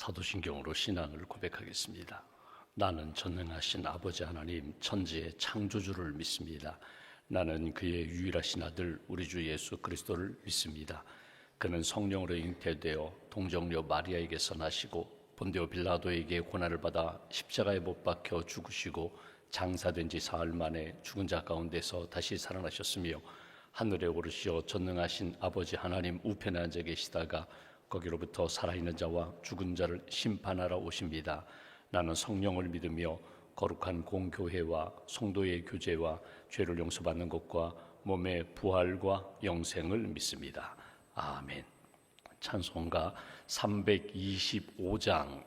사도신경으로 신앙을 고백하겠습니다. 나는 전능하신 아버지 하나님 천지의 창조주를 믿습니다. 나는 그의 유일하신 아들 우리 주 예수 그리스도를 믿습니다. 그는 성령으로 잉태되어 동정녀 마리아에게서 나시고 본디오 빌라도에게 고난을 받아 십자가에 못 박혀 죽으시고 장사된 지 사흘 만에 죽은 자 가운데서 다시 살아나셨으며 하늘에 오르시어 전능하신 아버지 하나님 우편에 앉아 계시다가 거기로부터 살아있는 자와 죽은 자를 심판하러 오십니다. 나는 성령을 믿으며 거룩한 공교회와 성도의 교제와 죄를 용서받는 것과 몸의 부활과 영생을 믿습니다. 아멘. 찬송가 325장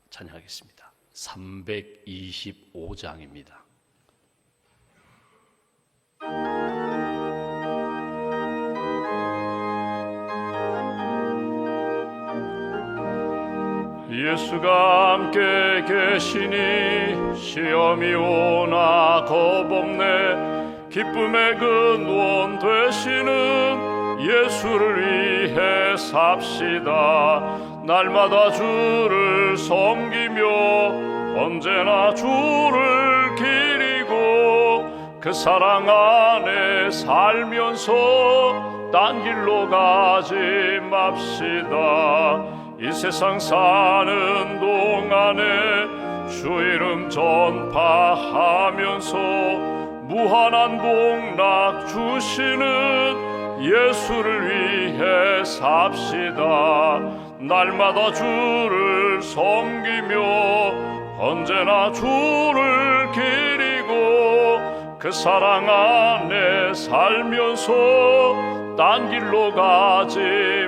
찬양하겠습니다. 325장입니다. 예수가 함께 계시니 시험이 오나 겁없네. 기쁨의 근원 되시는 예수를 위해 삽시다. 날마다 주를 섬기며 언제나 주를 기리고 그 사랑 안에 살면서 딴 길로 가지 맙시다. 이 세상 사는 동안에 주 이름 전파하면서 무한한 복락 주시는 예수를 위해 삽시다. 날마다 주를 섬기며 언제나 주를 기리고 그 사랑 안에 살면서 딴 길로 가지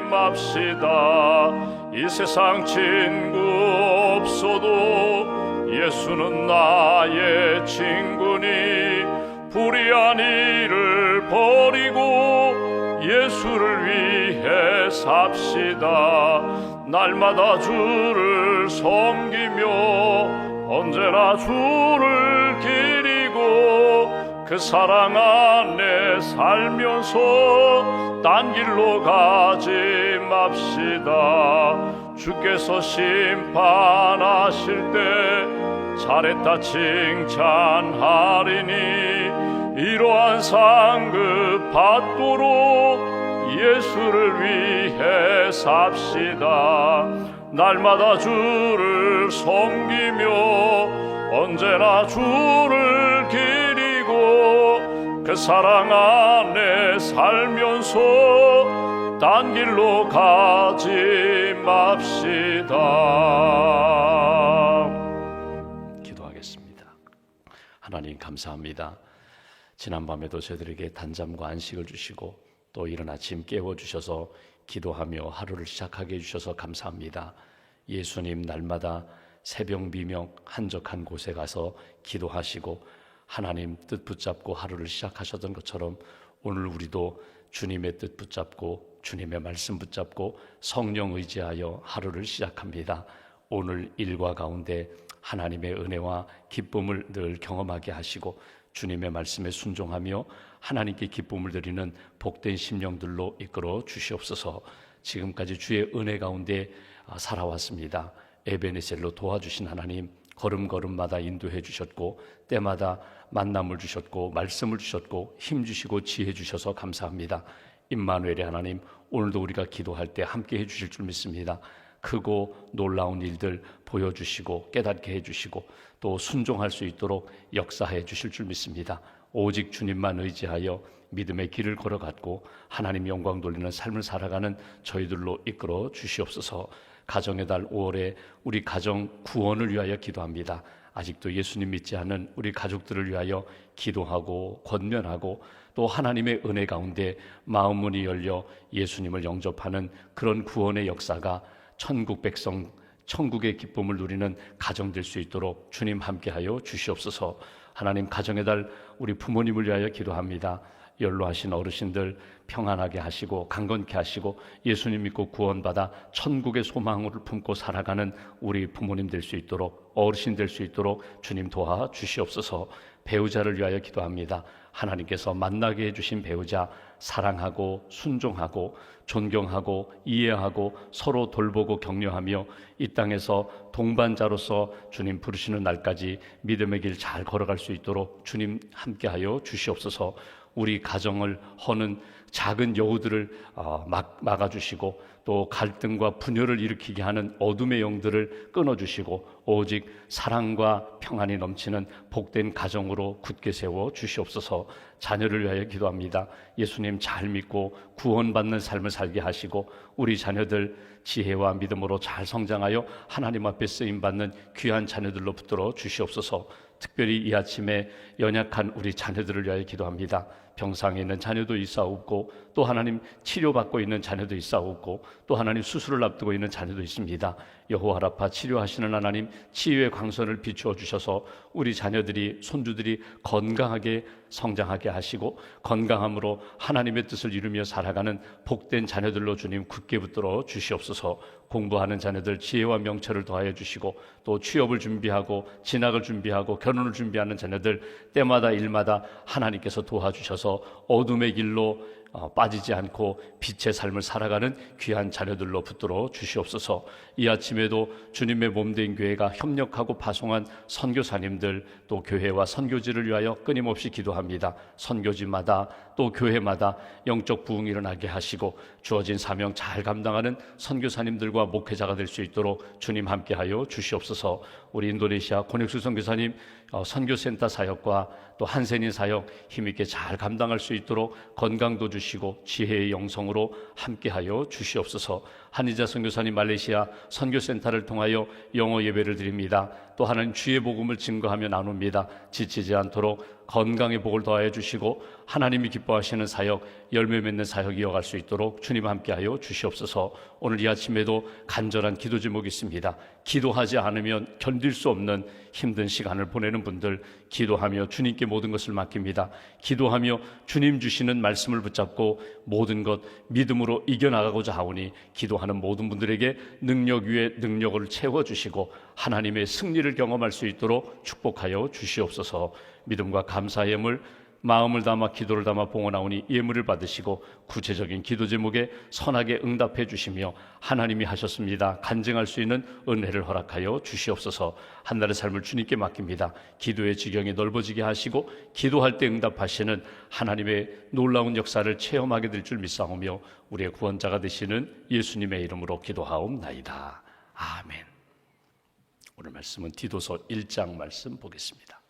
맙시다. 이 세상 친구 없어도 예수는 나의 친구니 불의한 일을 버리고 예수를 위해 삽시다. 날마다 주를 섬기며 언제나 주를 기리고 그 사랑 안에 살면서 딴 길로 가지 맙시다. 주께서 심판하실 때 잘했다 칭찬하리니 이러한 상급 받도록 예수를 위해 삽시다. 날마다 주를 섬기며 언제나 주를 기리고 그 사랑 안에 살면서 딴 길로 가지 맙시다. 기도하겠습니다. 하나님 감사합니다. 지난밤에도 저희들에게 단잠과 안식을 주시고 또 이른 아침 깨워주셔서 기도하며 하루를 시작하게 해주셔서 감사합니다. 예수님 날마다 새벽 미명 한적한 곳에 가서 기도하시고 하나님 뜻 붙잡고 하루를 시작하셨던 것처럼 오늘 우리도 주님의 뜻 붙잡고 주님의 말씀 붙잡고 성령 의지하여 하루를 시작합니다. 오늘 일과 가운데 하나님의 은혜와 기쁨을 늘 경험하게 하시고 주님의 말씀에 순종하며 하나님께 기쁨을 드리는 복된 심령들로 이끌어 주시옵소서. 지금까지 주의 은혜 가운데 살아왔습니다. 에베네셀로 도와주신 하나님, 걸음걸음마다 인도해 주셨고 때마다 만남을 주셨고 말씀을 주셨고 힘 주시고 지혜 주셔서 감사합니다. 임마누엘의 하나님, 오늘도 우리가 기도할 때 함께 해주실 줄 믿습니다. 크고 놀라운 일들 보여주시고 깨닫게 해주시고 또 순종할 수 있도록 역사해 주실 줄 믿습니다. 오직 주님만 의지하여 믿음의 길을 걸어갔고 하나님 영광 돌리는 삶을 살아가는 저희들로 이끌어 주시옵소서. 가정의 달 5월에 우리 가정 구원을 위하여 기도합니다. 아직도 예수님 믿지 않는 우리 가족들을 위하여 기도하고 권면하고 또 하나님의 은혜 가운데 마음 문이 열려 예수님을 영접하는 그런 구원의 역사가 천국 백성 천국의 기쁨을 누리는 가정 될 수 있도록 주님 함께하여 주시옵소서. 하나님 가정의 달 우리 부모님을 위하여 기도합니다. 연로하신 어르신들 평안하게 하시고 강건케 하시고 예수님 믿고 구원받아 천국의 소망을 품고 살아가는 우리 부모님 될 수 있도록, 어르신 될 수 있도록 주님 도와 주시옵소서. 배우자를 위하여 기도합니다. 하나님께서 만나게 해주신 배우자 사랑하고 순종하고 존경하고 이해하고 서로 돌보고 격려하며 이 땅에서 동반자로서 주님 부르시는 날까지 믿음의 길 잘 걸어갈 수 있도록 주님 함께하여 주시옵소서. 우리 가정을 허는 작은 여우들을 막아주시고 또 갈등과 분열을 일으키게 하는 어둠의 영들을 끊어주시고 오직 사랑과 평안이 넘치는 복된 가정으로 굳게 세워 주시옵소서. 자녀를 위하여 기도합니다. 예수님 잘 믿고 구원받는 삶을 살게 하시고 우리 자녀들 지혜와 믿음으로 잘 성장하여 하나님 앞에 쓰임받는 귀한 자녀들로 붙들어 주시옵소서. 특별히 이 아침에 연약한 우리 자녀들을 위하여 기도합니다. 병상에 있는 자녀도 있사옵고 또 하나님 치료받고 있는 자녀도 있사옵고 또 하나님 수술을 앞두고 있는 자녀도 있습니다. 여호와 라파 치료하시는 하나님 치유의 광선을 비추어 주셔서 우리 자녀들이 손주들이 건강하게 성장하게 하시고 건강함으로 하나님의 뜻을 이루며 살아가는 복된 자녀들로 주님 굳게 붙들어 주시옵소서. 공부하는 자녀들 지혜와 명철을 더하여 주시고 또 취업을 준비하고 진학을 준비하고 결혼을 준비하는 자녀들 때마다 일마다 하나님께서 도와주셔서 어둠의 길로 빠지지 않고 빛의 삶을 살아가는 귀한 자녀들로 붙들어 주시옵소서. 이 아침에도 주님의 몸된 교회가 협력하고 파송한 선교사님들 또 교회와 선교지를 위하여 끊임없이 기도합니다. 선교지마다 또 교회마다 영적 부흥이 일어나게 하시고 주어진 사명 잘 감당하는 선교사님들과 목회자가 될 수 있도록 주님 함께하여 주시옵소서. 우리 인도네시아 권혁수 선교사님 선교센터 사역과 또 한센인 사역 힘있게 잘 감당할 수 있도록 건강도 주시고 지혜의 영성으로 함께하여 주시옵소서. 한의자 선교사님 말레이시아 선교센터를 통하여 영어 예배를 드립니다. 또 하나님 주의 복음을 증거하며 나눕니다. 지치지 않도록 건강의 복을 더하여 주시고 하나님이 기뻐하시는 사역, 열매 맺는 사역 이어갈 수 있도록 주님 함께하여 주시옵소서. 오늘 이 아침에도 간절한 기도 제목이 있습니다. 기도하지 않으면 견딜 수 없는 힘든 시간을 보내는 분들, 기도하며 주님께 모든 것을 맡깁니다. 기도하며 주님 주시는 말씀을 붙잡고 모든 것 믿음으로 이겨나가고자 하오니 기도하는 모든 분들에게 능력 위에 능력을 채워주시고 하나님의 승리를 경험할 수 있도록 축복하여 주시옵소서. 믿음과 감사의 예물 마음을 담아 기도를 담아 봉헌하오니 예물을 받으시고 구체적인 기도 제목에 선하게 응답해 주시며 하나님이 하셨습니다 간증할 수 있는 은혜를 허락하여 주시옵소서. 한 달의 삶을 주님께 맡깁니다. 기도의 지경이 넓어지게 하시고 기도할 때 응답하시는 하나님의 놀라운 역사를 체험하게 될 줄 믿사오며 우리의 구원자가 되시는 예수님의 이름으로 기도하옵나이다. 아멘. 오늘 말씀은 디도서 1장 말씀 보겠습니다.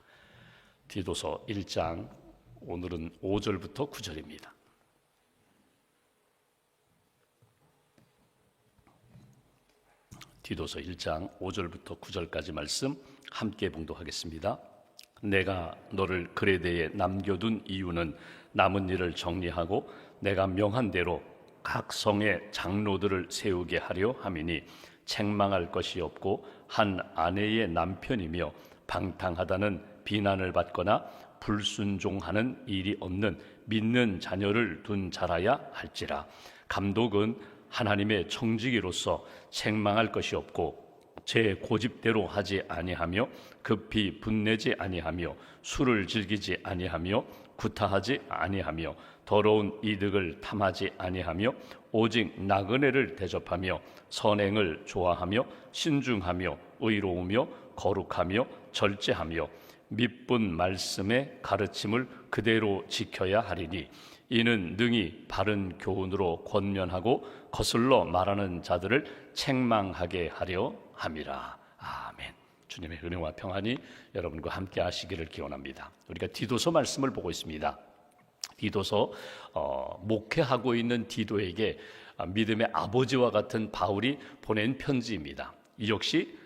디도서 1장 오늘은 5절부터 9절입니다. 디도서 1장 5절부터 9절까지 말씀 함께 봉독하겠습니다. 내가 너를 그레데에 남겨둔 이유는 남은 일을 정리하고 내가 명한 대로 각 성의 장로들을 세우게 하려 함이니 책망할 것이 없고 한 아내의 남편이며 방탕하다는 비난을 받거나 불순종하는 일이 없는 믿는 자녀를 둔 자라야 할지라. 감독은 하나님의 청지기로서 책망할 것이 없고 제 고집대로 하지 아니하며 급히 분내지 아니하며 술을 즐기지 아니하며 구타하지 아니하며 더러운 이득을 탐하지 아니하며 오직 나그네를 대접하며 선행을 좋아하며 신중하며 의로우며 거룩하며 절제하며 믿분 말씀의 가르침을 그대로 지켜야 하리니 이는 능히 바른 교훈으로 권면하고 거슬러 말하는 자들을 책망하게 하려 함이라. 아멘. 주님의 은혜와 평안이 여러분과 함께 하시기를 기원합니다. 우리가 디도서 말씀을 보고 있습니다. 디도서 목회하고 있는 디도에게 믿음의 아버지와 같은 바울이 보낸 편지입니다. 이 역시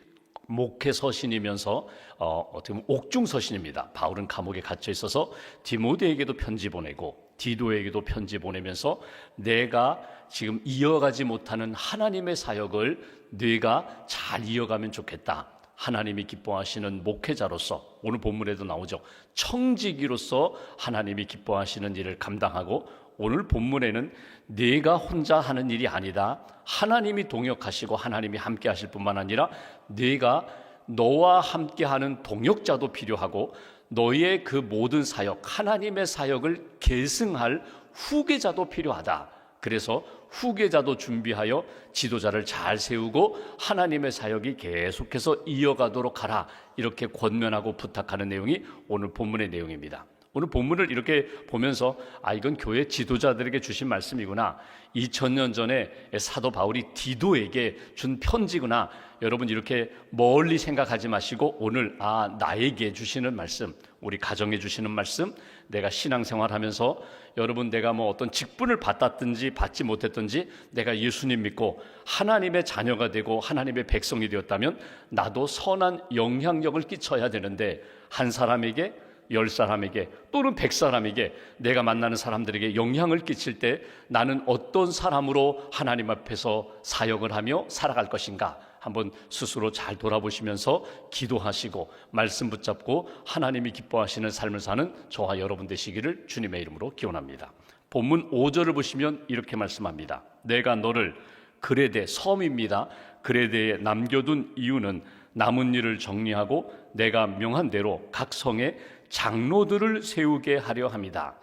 목회 서신이면서 어떻게 보면 옥중 서신입니다. 바울은 감옥에 갇혀 있어서 디모데에게도 편지 보내고 디도에게도 편지 보내면서 내가 지금 이어가지 못하는 하나님의 사역을 네가 잘 이어가면 좋겠다. 하나님이 기뻐하시는 목회자로서, 오늘 본문에도 나오죠, 청지기로서 하나님이 기뻐하시는 일을 감당하고, 오늘 본문에는 내가 혼자 하는 일이 아니다, 하나님이 동역하시고 하나님이 함께 하실 뿐만 아니라 내가 너와 함께하는 동역자도 필요하고, 너의 그 모든 사역, 하나님의 사역을 계승할 후계자도 필요하다. 그래서 후계자도 준비하여 지도자를 잘 세우고 하나님의 사역이 계속해서 이어가도록 하라, 이렇게 권면하고 부탁하는 내용이 오늘 본문의 내용입니다. 오늘 본문을 이렇게 보면서 이건 교회 지도자들에게 주신 말씀이구나, 2000년 전에 사도 바울이 디도에게 준 편지구나, 여러분 이렇게 멀리 생각하지 마시고 오늘 나에게 주시는 말씀, 우리 가정에 주시는 말씀, 내가 신앙생활하면서 여러분 내가 뭐 어떤 직분을 받았든지 받지 못했든지 내가 예수님 믿고 하나님의 자녀가 되고 하나님의 백성이 되었다면 나도 선한 영향력을 끼쳐야 되는데, 한 사람에게, 10사람에게 또는 100사람에게 내가 만나는 사람들에게 영향을 끼칠 때 나는 어떤 사람으로 하나님 앞에서 사역을 하며 살아갈 것인가, 한번 스스로 잘 돌아보시면서 기도하시고 말씀 붙잡고 하나님이 기뻐하시는 삶을 사는 저와 여러분 되시기를 주님의 이름으로 기원합니다. 본문 5절을 보시면 이렇게 말씀합니다. 내가 너를 그레데, 섬입니다, 그레데에 남겨둔 이유는 남은 일을 정리하고 내가 명한 대로 각 성에 장로들을 세우게 하려 합니다.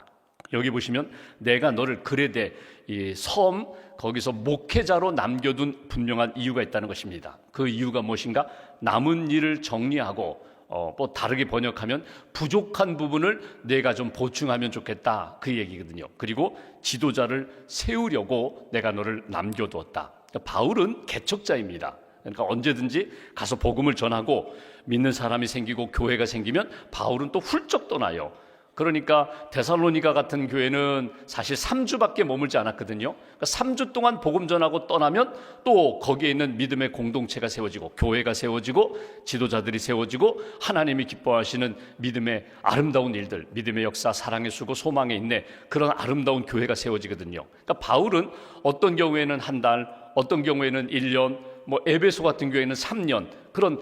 여기 보시면 내가 너를 그레데, 이 섬, 거기서 목회자로 남겨둔 분명한 이유가 있다는 것입니다. 그 이유가 무엇인가? 남은 일을 정리하고 뭐 다르게 번역하면 부족한 부분을 내가 좀 보충하면 좋겠다, 그 얘기거든요. 그리고 지도자를 세우려고 내가 너를 남겨두었다. 그러니까 바울은 개척자입니다. 그러니까 언제든지 가서 복음을 전하고 믿는 사람이 생기고 교회가 생기면 바울은 또 훌쩍 떠나요. 그러니까 데살로니가 같은 교회는 사실 3주밖에 머물지 않았거든요. 그러니까 3주 동안 복음 전하고 떠나면 또 거기에 있는 믿음의 공동체가 세워지고 교회가 세워지고 지도자들이 세워지고 하나님이 기뻐하시는 믿음의 아름다운 일들, 믿음의 역사, 사랑의 수고, 소망의 인내, 그런 아름다운 교회가 세워지거든요. 그러니까 바울은 어떤 경우에는 한 달, 어떤 경우에는 1년, 뭐 에베소 같은 교회는 3년, 그런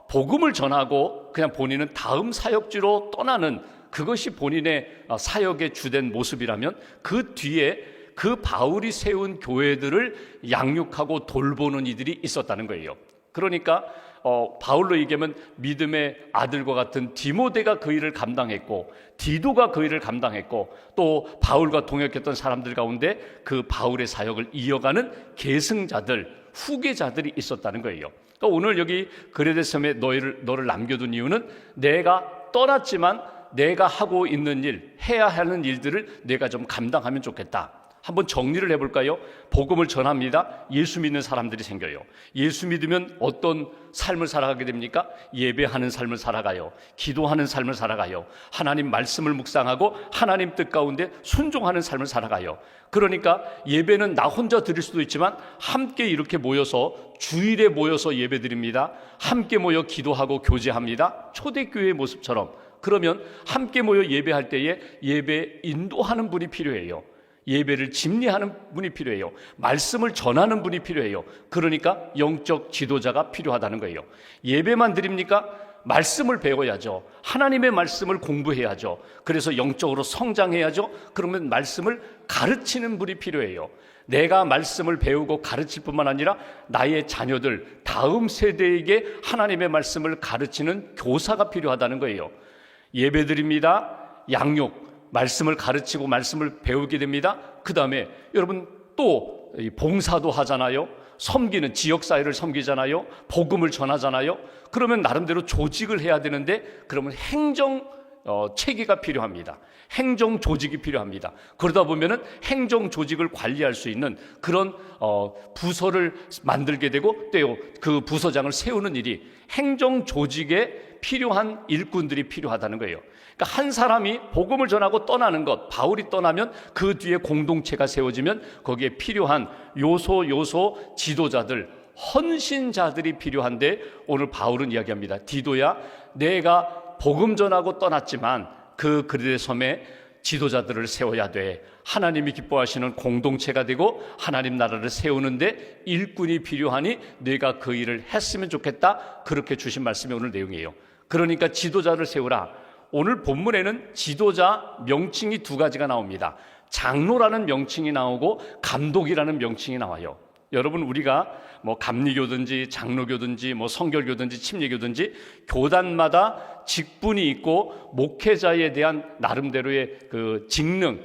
복음을 전하고 그냥 본인은 다음 사역지로 떠나는, 그것이 본인의 사역의 주된 모습이라면 그 뒤에 그 바울이 세운 교회들을 양육하고 돌보는 이들이 있었다는 거예요. 그러니까 바울로 얘기하면 믿음의 아들과 같은 디모데가 그 일을 감당했고, 디도가 그 일을 감당했고, 또 바울과 동역했던 사람들 가운데 그 바울의 사역을 이어가는 계승자들, 후계자들이 있었다는 거예요. 그러니까 오늘 여기 그레데 섬에 너를 남겨둔 이유는 내가 떠났지만 내가 하고 있는 일, 해야 하는 일들을 내가 좀 감당하면 좋겠다. 한번 정리를 해볼까요? 복음을 전합니다. 예수 믿는 사람들이 생겨요. 예수 믿으면 어떤 삶을 살아가게 됩니까? 예배하는 삶을 살아가요. 기도하는 삶을 살아가요. 하나님 말씀을 묵상하고 하나님 뜻 가운데 순종하는 삶을 살아가요. 그러니까 예배는 나 혼자 드릴 수도 있지만 함께 이렇게 모여서 주일에 모여서 예배 드립니다. 함께 모여 기도하고 교제합니다. 초대교회의 모습처럼. 그러면 함께 모여 예배할 때에 예배 인도하는 분이 필요해요. 예배를 집리하는 분이 필요해요. 말씀을 전하는 분이 필요해요. 그러니까 영적 지도자가 필요하다는 거예요. 예배만 드립니까? 말씀을 배워야죠. 하나님의 말씀을 공부해야죠. 그래서 영적으로 성장해야죠. 그러면 말씀을 가르치는 분이 필요해요. 내가 말씀을 배우고 가르칠 뿐만 아니라 나의 자녀들, 다음 세대에게 하나님의 말씀을 가르치는 교사가 필요하다는 거예요. 예배드립니다. 양육, 말씀을 가르치고 말씀을 배우게 됩니다. 그 다음에 여러분 또 봉사도 하잖아요. 섬기는, 지역사회를 섬기잖아요. 복음을 전하잖아요. 그러면 나름대로 조직을 해야 되는데, 그러면 행정 체계가 필요합니다. 행정 조직이 필요합니다. 그러다 보면은 행정 조직을 관리할 수 있는 그런 부서를 만들게 되고, 또 그 부서장을 세우는 일이, 행정 조직에 필요한 일꾼들이 필요하다는 거예요. 그러니까 한 사람이 복음을 전하고 떠나는 것, 바울이 떠나면 그 뒤에 공동체가 세워지면 거기에 필요한 요소 지도자들, 헌신자들이 필요한데, 오늘 바울은 이야기합니다. 디도야, 내가 복음 전하고 떠났지만 그 그레데 섬에 지도자들을 세워야 돼. 하나님이 기뻐하시는 공동체가 되고 하나님 나라를 세우는데 일꾼이 필요하니 네가 그 일을 했으면 좋겠다. 그렇게 주신 말씀이 오늘 내용이에요. 그러니까 지도자를 세우라. 오늘 본문에는 지도자 명칭이 두 가지가 나옵니다. 장로라는 명칭이 나오고 감독이라는 명칭이 나와요. 여러분, 우리가 뭐 감리교든지 장로교든지 뭐 성결교든지 침례교든지 교단마다 직분이 있고 목회자에 대한 나름대로의 그 직능,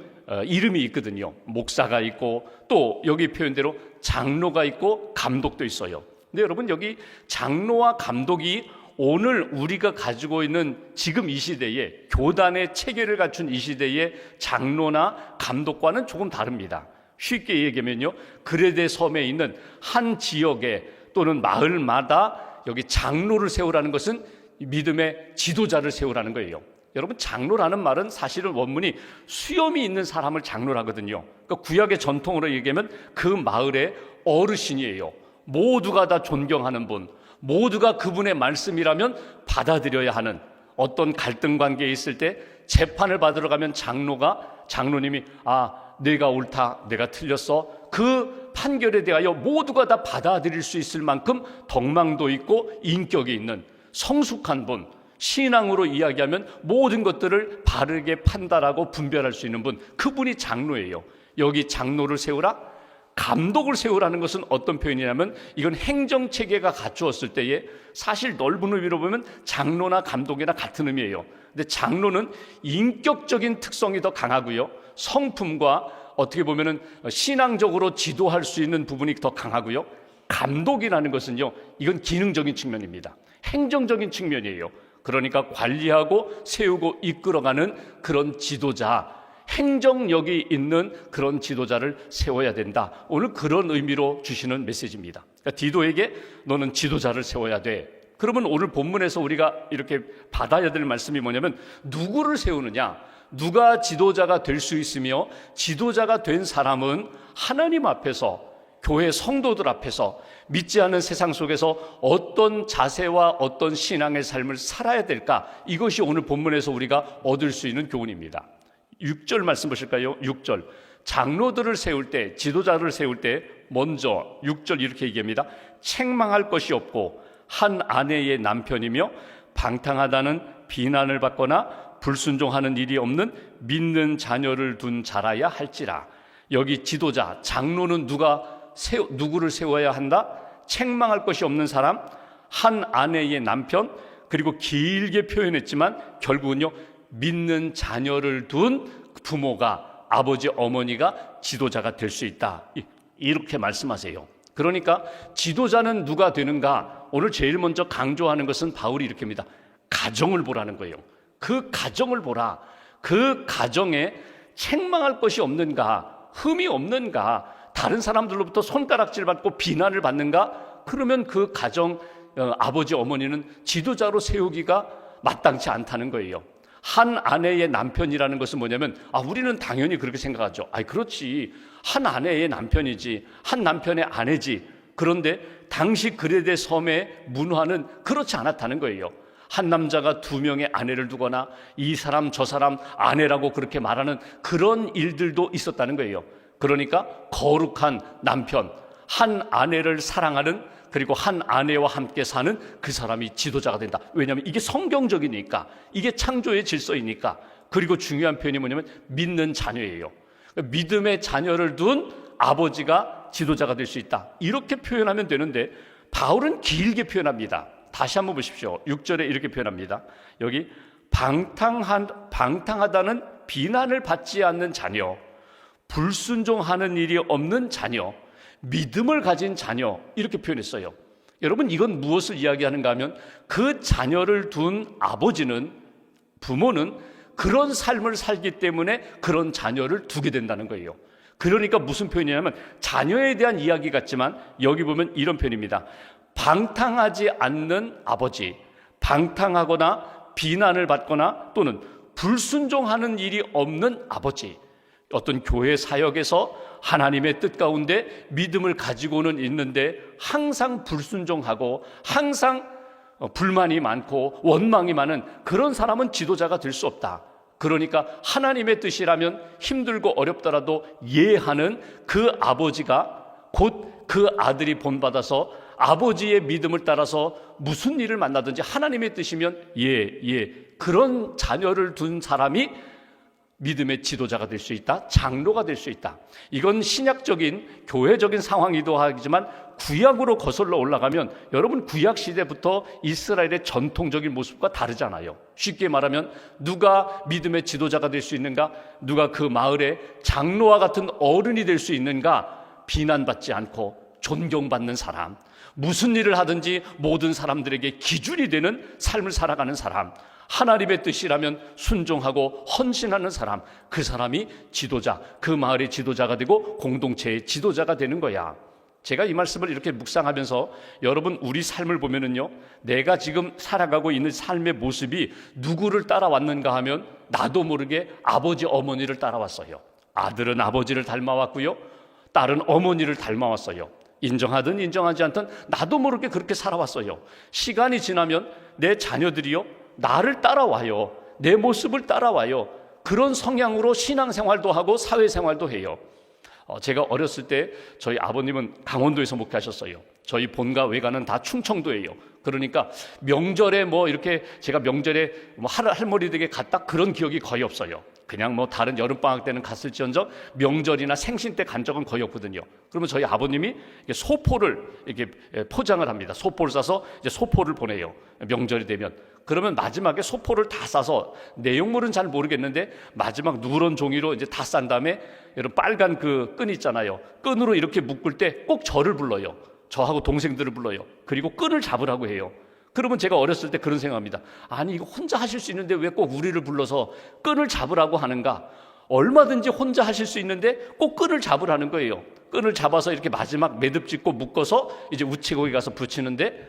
이름이 있거든요. 목사가 있고 또 여기 표현대로 장로가 있고 감독도 있어요. 근데 여러분, 여기 장로와 감독이 오늘 우리가 가지고 있는 지금 이 시대에 교단의 체계를 갖춘 이 시대의 장로나 감독과는 조금 다릅니다. 쉽게 얘기하면요, 그레데 섬에 있는 한 지역에 또는 마을마다 여기 장로를 세우라는 것은 믿음의 지도자를 세우라는 거예요. 여러분, 장로라는 말은 사실은 원문이 수염이 있는 사람을 장로라 하거든요. 그러니까 구약의 전통으로 얘기하면 그 마을의 어르신이에요. 모두가 다 존경하는 분, 모두가 그분의 말씀이라면 받아들여야 하는, 어떤 갈등 관계에 있을 때 재판을 받으러 가면 장로님이 내가 옳다, 내가 틀렸어, 그 판결에 대하여 모두가 다 받아들일 수 있을 만큼 덕망도 있고 인격이 있는 성숙한 분, 신앙으로 이야기하면 모든 것들을 바르게 판단하고 분별할 수 있는 분, 그분이 장로예요. 여기 장로를 세우라? 감독을 세우라는 것은 어떤 표현이냐면 이건 행정체계가 갖추었을 때에 사실 넓은 의미로 보면 장로나 감독이나 같은 의미예요. 근데 장로는 인격적인 특성이 더 강하고요, 성품과 어떻게 보면은 신앙적으로 지도할 수 있는 부분이 더 강하고요, 감독이라는 것은요, 이건 기능적인 측면입니다. 행정적인 측면이에요. 그러니까 관리하고 세우고 이끌어가는 그런 지도자, 행정력이 있는 그런 지도자를 세워야 된다. 오늘 그런 의미로 주시는 메시지입니다. 그러니까 디도에게 너는 지도자를 세워야 돼. 그러면 오늘 본문에서 우리가 이렇게 받아야 될 말씀이 뭐냐면, 누구를 세우느냐, 누가 지도자가 될 수 있으며 지도자가 된 사람은 하나님 앞에서, 교회 성도들 앞에서 믿지 않는 세상 속에서 어떤 자세와 어떤 신앙의 삶을 살아야 될까, 이것이 오늘 본문에서 우리가 얻을 수 있는 교훈입니다. 6절 말씀 보실까요? 6절, 장로들을 세울 때, 지도자를 세울 때 먼저 6절 이렇게 얘기합니다. 책망할 것이 없고 한 아내의 남편이며 방탕하다는 비난을 받거나 불순종하는 일이 없는 믿는 자녀를 둔 자라야 할지라. 여기 지도자, 장로는 누구를 세워야 한다? 책망할 것이 없는 사람, 한 아내의 남편, 그리고 길게 표현했지만 결국은요, 믿는 자녀를 둔 부모가, 아버지, 어머니가 지도자가 될 수 있다, 이렇게 말씀하세요. 그러니까 지도자는 누가 되는가? 오늘 제일 먼저 강조하는 것은 바울이 이렇게 합니다. 가정을 보라는 거예요. 그 가정을 보라. 그 가정에 책망할 것이 없는가? 흠이 없는가? 다른 사람들로부터 손가락질 받고 비난을 받는가? 그러면 그 가정, 아버지, 어머니는 지도자로 세우기가 마땅치 않다는 거예요. 한 아내의 남편이라는 것은 뭐냐면, 우리는 당연히 그렇게 생각하죠. 그렇지, 한 아내의 남편이지, 한 남편의 아내지. 그런데 당시 그레데 섬의 문화는 그렇지 않았다는 거예요. 한 남자가 두 명의 아내를 두거나 이 사람 저 사람 아내라고 그렇게 말하는 그런 일들도 있었다는 거예요. 그러니까 거룩한 남편, 한 아내를 사랑하는, 그리고 한 아내와 함께 사는 그 사람이 지도자가 된다. 왜냐하면 이게 성경적이니까, 이게 창조의 질서이니까. 그리고 중요한 표현이 뭐냐면 믿는 자녀예요. 믿음의 자녀를 둔 아버지가 지도자가 될 수 있다, 이렇게 표현하면 되는데 바울은 길게 표현합니다. 다시 한번 보십시오. 6절에 이렇게 표현합니다. 여기 방탕하다는 비난을 받지 않는 자녀, 불순종하는 일이 없는 자녀, 믿음을 가진 자녀, 이렇게 표현했어요. 여러분, 이건 무엇을 이야기하는가 하면 그 자녀를 둔 아버지는, 부모는 그런 삶을 살기 때문에 그런 자녀를 두게 된다는 거예요. 그러니까 무슨 표현이냐면 자녀에 대한 이야기 같지만 여기 보면 이런 표현입니다. 방탕하지 않는 아버지, 방탕하거나 비난을 받거나 또는 불순종하는 일이 없는 아버지. 어떤 교회 사역에서 하나님의 뜻 가운데 믿음을 가지고는 있는데 항상 불순종하고 항상 불만이 많고 원망이 많은 그런 사람은 지도자가 될 수 없다. 그러니까 하나님의 뜻이라면 힘들고 어렵더라도 예하는 그 아버지가 곧 그 아들이 본받아서 아버지의 믿음을 따라서 무슨 일을 만나든지 하나님의 뜻이면 그런 자녀를 둔 사람이 믿음의 지도자가 될 수 있다, 장로가 될 수 있다. 이건 신약적인 교회적인 상황이기도 하지만 구약으로 거슬러 올라가면 여러분 구약 시대부터 이스라엘의 전통적인 모습과 다르잖아요. 쉽게 말하면 누가 믿음의 지도자가 될 수 있는가, 누가 그 마을의 장로와 같은 어른이 될 수 있는가, 비난받지 않고 존경받는 사람, 무슨 일을 하든지 모든 사람들에게 기준이 되는 삶을 살아가는 사람, 하나님의 뜻이라면 순종하고 헌신하는 사람, 그 사람이 지도자, 그 마을의 지도자가 되고 공동체의 지도자가 되는 거야. 제가 이 말씀을 이렇게 묵상하면서 여러분 우리 삶을 보면은요, 내가 지금 살아가고 있는 삶의 모습이 누구를 따라왔는가 하면 나도 모르게 아버지 어머니를 따라왔어요. 아들은 아버지를 닮아왔고요, 딸은 어머니를 닮아왔어요. 인정하든 인정하지 않든 나도 모르게 그렇게 살아왔어요. 시간이 지나면 내 자녀들이요, 나를 따라와요. 내 모습을 따라와요. 그런 성향으로 신앙생활도 하고 사회생활도 해요. 제가 어렸을 때 저희 아버님은 강원도에서 목회하셨어요. 저희 본가 외가는 다 충청도예요. 그러니까 명절에 뭐 이렇게 제가 명절에 뭐 할머니 댁에 갔다 그런 기억이 거의 없어요. 그냥 뭐 다른 여름방학 때는 갔을지언정 명절이나 생신 때 간 적은 거의 없거든요. 그러면 저희 아버님이 소포를 이렇게 포장을 합니다. 소포를 싸서 이제 소포를 보내요. 명절이 되면. 그러면 마지막에 소포를 다 싸서 내용물은 잘 모르겠는데 마지막 누런 종이로 이제 다 싼 다음에 여러분 빨간 그 끈 있잖아요. 끈으로 이렇게 묶을 때 꼭 저를 불러요. 저하고 동생들을 불러요. 그리고 끈을 잡으라고 해요. 그러면 제가 어렸을 때 그런 생각합니다. 아니 이거 혼자 하실 수 있는데 왜 꼭 우리를 불러서 끈을 잡으라고 하는가? 얼마든지 혼자 하실 수 있는데 꼭 끈을 잡으라는 거예요. 끈을 잡아서 이렇게 마지막 매듭 짓고 묶어서 이제 우체국에 가서 붙이는데,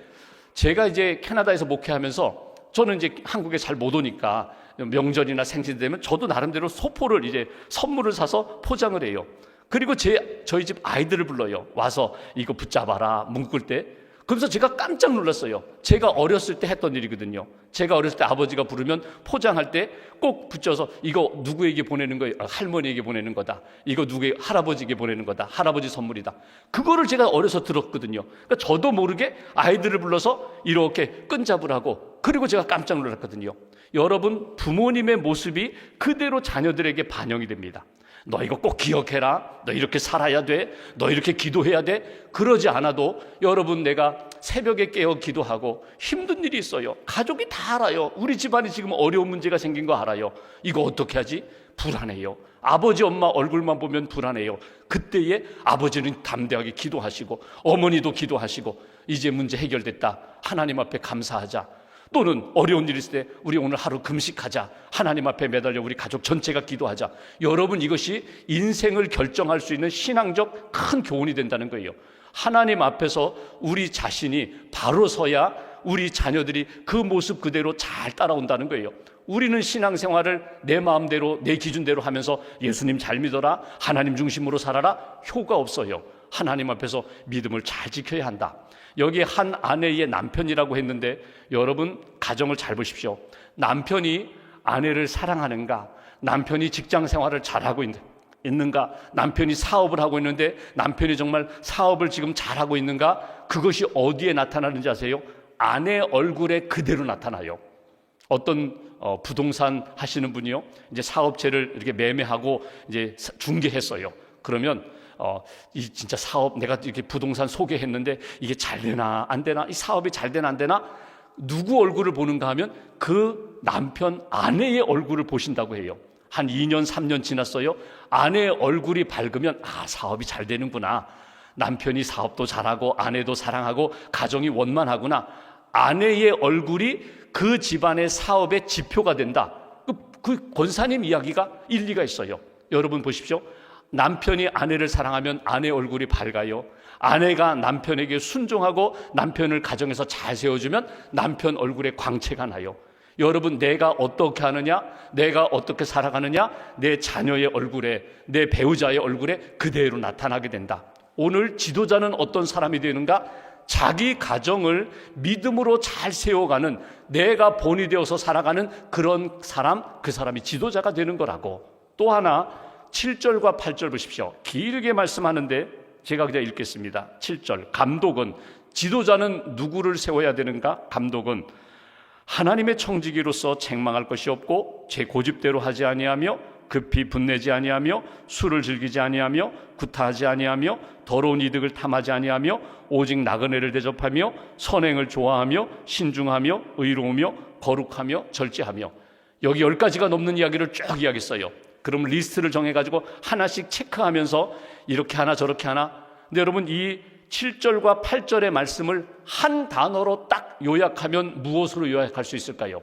제가 이제 캐나다에서 목회하면서 저는 이제 한국에 잘 못 오니까 명절이나 생신 되면 저도 나름대로 소포를 이제 선물을 사서 포장을 해요. 그리고 저희 집 아이들을 불러요. 와서 이거 붙잡아라 묶을 때. 그래서 제가 깜짝 놀랐어요. 제가 어렸을 때 했던 일이거든요. 제가 어렸을 때 아버지가 부르면 포장할 때 꼭 붙여서 이거 누구에게 보내는 거예요? 할머니에게 보내는 거다. 이거 할아버지에게 보내는 거다. 할아버지 선물이다. 그거를 제가 어려서 들었거든요. 그러니까 저도 모르게 아이들을 불러서 이렇게 끈 잡으라고. 그리고 제가 깜짝 놀랐거든요. 여러분, 부모님의 모습이 그대로 자녀들에게 반영이 됩니다. 너 이거 꼭 기억해라. 너 이렇게 살아야 돼. 너 이렇게 기도해야 돼. 그러지 않아도 여러분, 내가 새벽에 깨어 기도하고 힘든 일이 있어요. 가족이 다 알아요. 우리 집안이 지금 어려운 문제가 생긴 거 알아요. 이거 어떻게 하지? 불안해요. 아버지 엄마 얼굴만 보면 불안해요. 그때에 아버지는 담대하게 기도하시고 어머니도 기도하시고 이제 문제 해결됐다. 하나님 앞에 감사하자. 또는 어려운 일이 있을 때 우리 오늘 하루 금식하자. 하나님 앞에 매달려 우리 가족 전체가 기도하자. 여러분, 이것이 인생을 결정할 수 있는 신앙적 큰 교훈이 된다는 거예요. 하나님 앞에서 우리 자신이 바로 서야 우리 자녀들이 그 모습 그대로 잘 따라온다는 거예요. 우리는 신앙생활을 내 마음대로 내 기준대로 하면서 예수님 잘 믿어라, 하나님 중심으로 살아라, 효과 없어요. 하나님 앞에서 믿음을 잘 지켜야 한다. 여기 한 아내의 남편이라고 했는데 여러분, 가정을 잘 보십시오. 남편이 아내를 사랑하는가? 남편이 직장 생활을 잘하고 있는가? 남편이 사업을 하고 있는데 남편이 정말 사업을 지금 잘하고 있는가? 그것이 어디에 나타나는지 아세요? 아내 얼굴에 그대로 나타나요. 어떤 부동산 하시는 분이요, 이제 사업체를 이렇게 매매하고 이제 중개했어요. 그러면 이 진짜 사업 내가 이렇게 부동산 소개했는데 이게 잘 되나 안 되나, 이 사업이 잘 되나 안 되나, 누구 얼굴을 보는가 하면 그 남편 아내의 얼굴을 보신다고 해요. 한 2년 3년 지났어요. 아내의 얼굴이 밝으면 사업이 잘 되는구나. 남편이 사업도 잘하고 아내도 사랑하고 가정이 원만하구나. 아내의 얼굴이 그 집안의 사업의 지표가 된다. 그 권사님 이야기가 일리가 있어요. 여러분 보십시오. 남편이 아내를 사랑하면 아내 얼굴이 밝아요. 아내가 남편에게 순종하고 남편을 가정에서 잘 세워주면 남편 얼굴에 광채가 나요. 여러분, 내가 어떻게 하느냐, 내가 어떻게 살아가느냐, 내 자녀의 얼굴에, 내 배우자의 얼굴에 그대로 나타나게 된다. 오늘 지도자는 어떤 사람이 되는가? 자기 가정을 믿음으로 잘 세워가는, 내가 본이 되어서 살아가는 그런 사람, 그 사람이 지도자가 되는 거라고. 또 하나 7절과 8절 보십시오. 길게 말씀하는데 제가 그냥 읽겠습니다. 7절, 감독은, 지도자는 누구를 세워야 되는가? 감독은 하나님의 청지기로서 책망할 것이 없고 제 고집대로 하지 아니하며 급히 분내지 아니하며 술을 즐기지 아니하며 구타하지 아니하며 더러운 이득을 탐하지 아니하며 오직 나그네를 대접하며 선행을 좋아하며 신중하며 의로우며 거룩하며 절제하며. 여기 10가지가 넘는 이야기를 쭉 이야기했어요. 그럼 리스트를 정해가지고 하나씩 체크하면서 이렇게 하나 저렇게 하나. 근데 여러분, 이 7절과 8절의 말씀을 한 단어로 딱 요약하면 무엇으로 요약할 수 있을까요?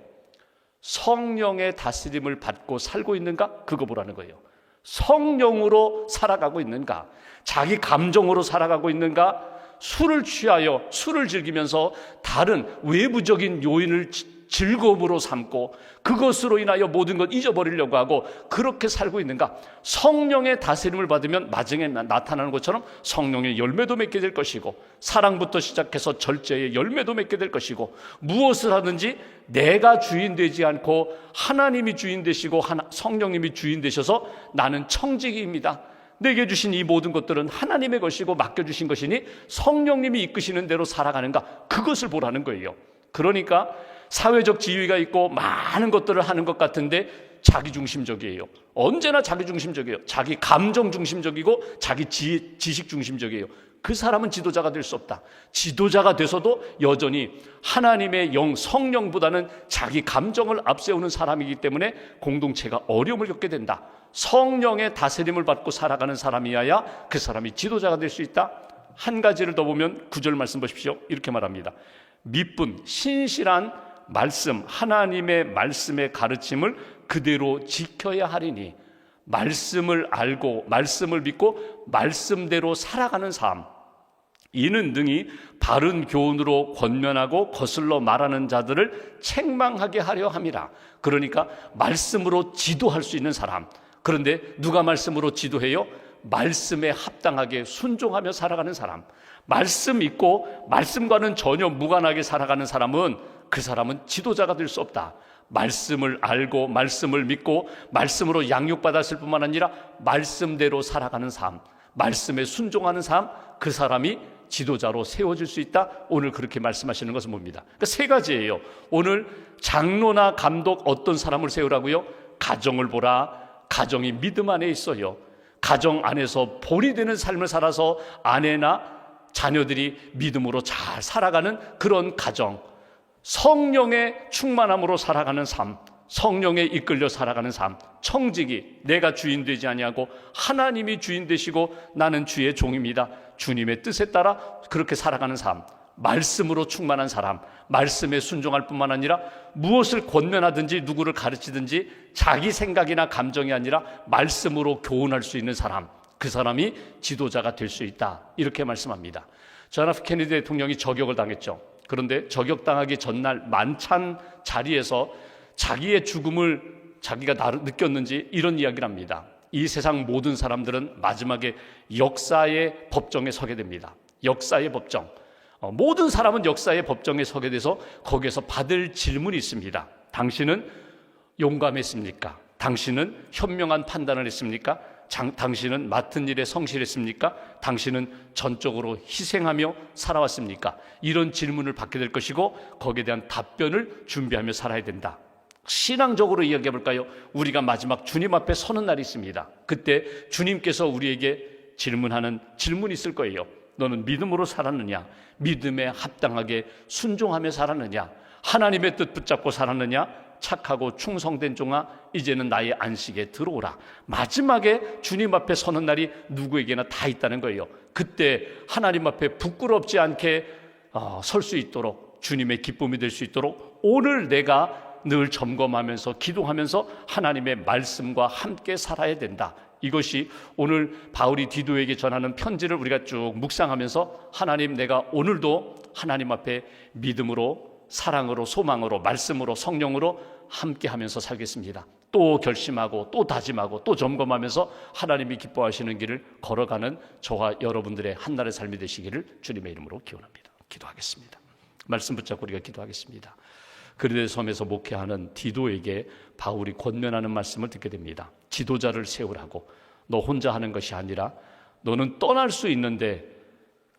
성령의 다스림을 받고 살고 있는가? 그거 보라는 거예요. 성령으로 살아가고 있는가? 자기 감정으로 살아가고 있는가? 술을 취하여 술을 즐기면서 다른 외부적인 요인을 즐거움으로 삼고 그것으로 인하여 모든 것 잊어버리려고 하고 그렇게 살고 있는가? 성령의 다스림을 받으면 마중에 나타나는 것처럼 성령의 열매도 맺게 될 것이고, 사랑부터 시작해서 절제의 열매도 맺게 될 것이고, 무엇을 하든지 내가 주인 되지 않고 하나님이 주인 되시고 성령님이 주인 되셔서 나는 청지기입니다, 내게 주신 이 모든 것들은 하나님의 것이고 맡겨주신 것이니 성령님이 이끄시는 대로 살아가는가? 그것을 보라는 거예요. 그러니까 사회적 지위가 있고 많은 것들을 하는 것 같은데 자기중심적이에요. 언제나 자기중심적이에요. 자기 감정 중심적이고 자기 지식 중심적이에요. 그 사람은 지도자가 될 수 없다. 지도자가 돼서도 여전히 하나님의 영, 성령보다는 자기 감정을 앞세우는 사람이기 때문에 공동체가 어려움을 겪게 된다. 성령의 다스림을 받고 살아가는 사람이어야 그 사람이 지도자가 될 수 있다. 한 가지를 더 보면 9절 말씀 보십시오. 이렇게 말합니다. 믿분, 신실한 말씀, 하나님의 말씀의 가르침을 그대로 지켜야 하리니. 말씀을 알고 말씀을 믿고 말씀대로 살아가는 삶, 이는 능히 바른 교훈으로 권면하고 거슬러 말하는 자들을 책망하게 하려 함이라. 그러니까 말씀으로 지도할 수 있는 사람. 그런데 누가 말씀으로 지도해요? 말씀에 합당하게 순종하며 살아가는 사람. 말씀 있고 말씀과는 전혀 무관하게 살아가는 사람은, 그 사람은 지도자가 될 수 없다. 말씀을 알고 말씀을 믿고 말씀으로 양육받았을 뿐만 아니라 말씀대로 살아가는 삶, 말씀에 순종하는 삶, 그 사람이 지도자로 세워질 수 있다. 오늘 그렇게 말씀하시는 것은 뭡니다? 그러니까 세 가지예요. 오늘 장로나 감독, 어떤 사람을 세우라고요? 가정을 보라. 가정이 믿음 안에 있어요. 가정 안에서 본이 되는 삶을 살아서 아내나 자녀들이 믿음으로 잘 살아가는 그런 가정, 성령의 충만함으로 살아가는 삶, 성령에 이끌려 살아가는 삶, 청지기, 내가 주인 되지 아니하고 하나님이 주인 되시고 나는 주의 종입니다, 주님의 뜻에 따라 그렇게 살아가는 삶, 말씀으로 충만한 사람, 말씀에 순종할 뿐만 아니라 무엇을 권면하든지 누구를 가르치든지 자기 생각이나 감정이 아니라 말씀으로 교훈할 수 있는 사람, 그 사람이 지도자가 될 수 있다. 이렇게 말씀합니다. 존 F 케네디 대통령이 저격을 당했죠. 그런데 저격당하기 전날 만찬 자리에서 자기의 죽음을 자기가 느꼈는지 이런 이야기를 합니다. 이 세상 모든 사람들은 마지막에 역사의 법정에 서게 됩니다. 역사의 법정. 모든 사람은 역사의 법정에 서게 돼서 거기에서 받을 질문이 있습니다. 당신은 용감했습니까? 당신은 현명한 판단을 했습니까? 당신은 맡은 일에 성실했습니까? 당신은 전적으로 희생하며 살아왔습니까? 이런 질문을 받게 될 것이고 거기에 대한 답변을 준비하며 살아야 된다. 신앙적으로 이야기해 볼까요? 우리가 마지막 주님 앞에 서는 날이 있습니다. 그때 주님께서 우리에게 질문하는 질문이 있을 거예요. 너는 믿음으로 살았느냐? 믿음에 합당하게 순종하며 살았느냐? 하나님의 뜻 붙잡고 살았느냐? 착하고 충성된 종아, 이제는 나의 안식에 들어오라. 마지막에 주님 앞에 서는 날이 누구에게나 다 있다는 거예요. 그때 하나님 앞에 부끄럽지 않게 설 수 있도록, 주님의 기쁨이 될 수 있도록 오늘 내가 늘 점검하면서 기도하면서 하나님의 말씀과 함께 살아야 된다. 이것이 오늘 바울이 디도에게 전하는 편지를 우리가 쭉 묵상하면서 하나님, 내가 오늘도 하나님 앞에 믿음으로, 사랑으로, 소망으로, 말씀으로, 성령으로 함께하면서 살겠습니다. 또 결심하고 또 다짐하고 또 점검하면서 하나님이 기뻐하시는 길을 걸어가는 저와 여러분들의 한날의 삶이 되시기를 주님의 이름으로 기원합니다. 기도하겠습니다. 말씀 붙잡고 우리가 기도하겠습니다. 그리스도의 섬에서 목회하는 디도에게 바울이 권면하는 말씀을 듣게 됩니다. 지도자를 세우라고. 너 혼자 하는 것이 아니라 너는 떠날 수 있는데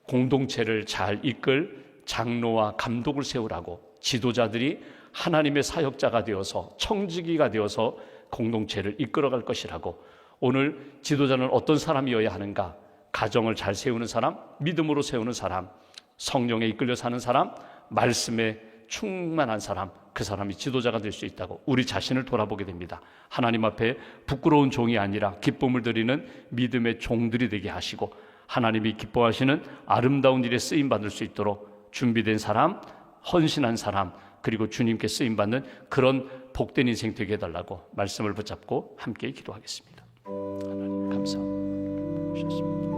공동체를 잘 이끌 장로와 감독을 세우라고. 지도자들이 하나님의 사역자가 되어서 청지기가 되어서 공동체를 이끌어갈 것이라고. 오늘 지도자는 어떤 사람이어야 하는가? 가정을 잘 세우는 사람, 믿음으로 세우는 사람, 성령에 이끌려 사는 사람, 말씀에 충만한 사람, 그 사람이 지도자가 될 수 있다고 우리 자신을 돌아보게 됩니다. 하나님 앞에 부끄러운 종이 아니라 기쁨을 드리는 믿음의 종들이 되게 하시고 하나님이 기뻐하시는 아름다운 일에 쓰임받을 수 있도록 준비된 사람, 헌신한 사람, 그리고 주님께 쓰임받는 그런 복된 인생 되게 해달라고 말씀을 붙잡고 함께 기도하겠습니다. 하나님 감사합니다.